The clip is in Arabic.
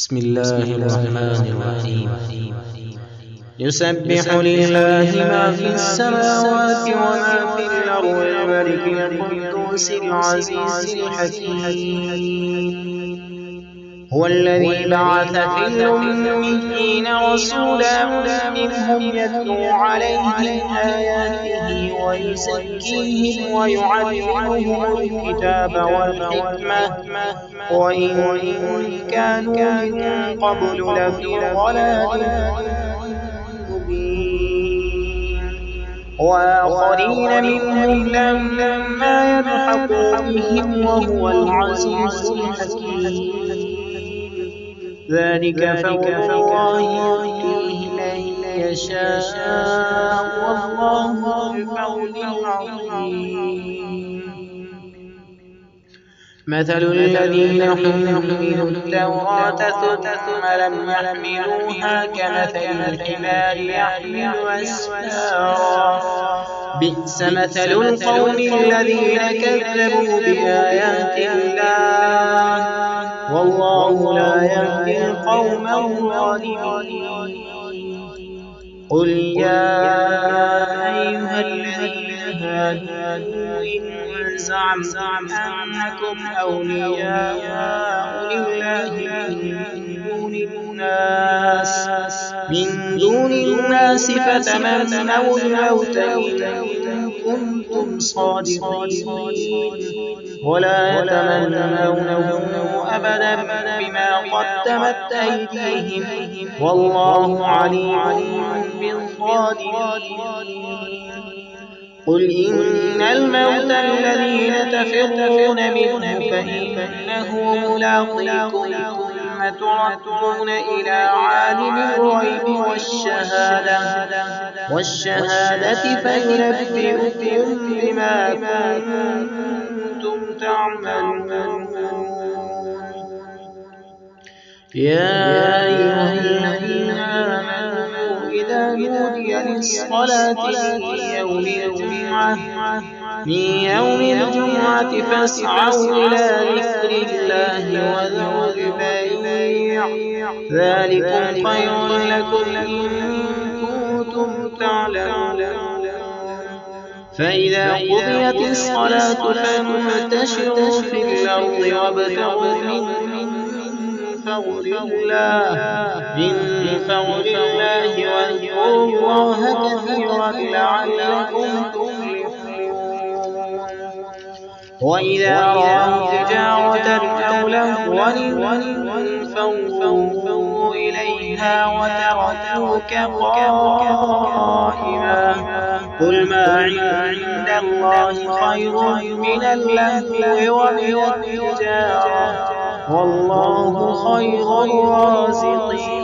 بسم الله الرحمن الرحيم. يسبح لله ما في السماوات وما في الأرض الملك القدوس العزيز الحكيم. هو الذي بعث في الأميين رسولا منهم يتلو عليهم آياته ويزكيهم ويعلمهم الكتاب والحكمة وإن كانوا من قبل لفي ضلال مبين. وآخرين منهم لما يلحقوا بهم وهو العزيز الحكيم. ذلك فضل الله يؤتيه من يشاء والله ذو الفضل العظيم. مثل الذين حملوا التوراة ثم لم يحملوها كمثل الحمار يحمل أسفارا بئس مثل القوم الذين كذبوا بآيات الله والله لا يهدي القوم الظالمين. قل يا أيها الذين هادوا إن زعمتم أنكم أولياء لله من دون الناس فتمنوا الموت إن كنتم صادقين ولا يتمنونه أبدا بما قدمت أيديهم والله عليم بالظالمين. قل إن الموت الذين تفرون منه فإنه ملاقيكم ثم تردون إلى عالم الغيب والشهادة فينبئكم بما كنتم تعملون. يا أيها الذين آمنوا إذا نودي للصلاة من يوم الجمعة فاسعوا إلى ذكر الله وذروا البيع ذلكم خير لكم إن كنتم تعلمون. فإذا قضيت الصلاة فانتشروا في الأرض وابتغوا من فضل الله واذكروا الله كثيرا لعلكم تفلحون. وإذا رأوا تجارة أو لهوا انفضوا إليها وتركوك قائما قل ما عند الله خير من اللهو ومن التجارة والله خير الرازقين.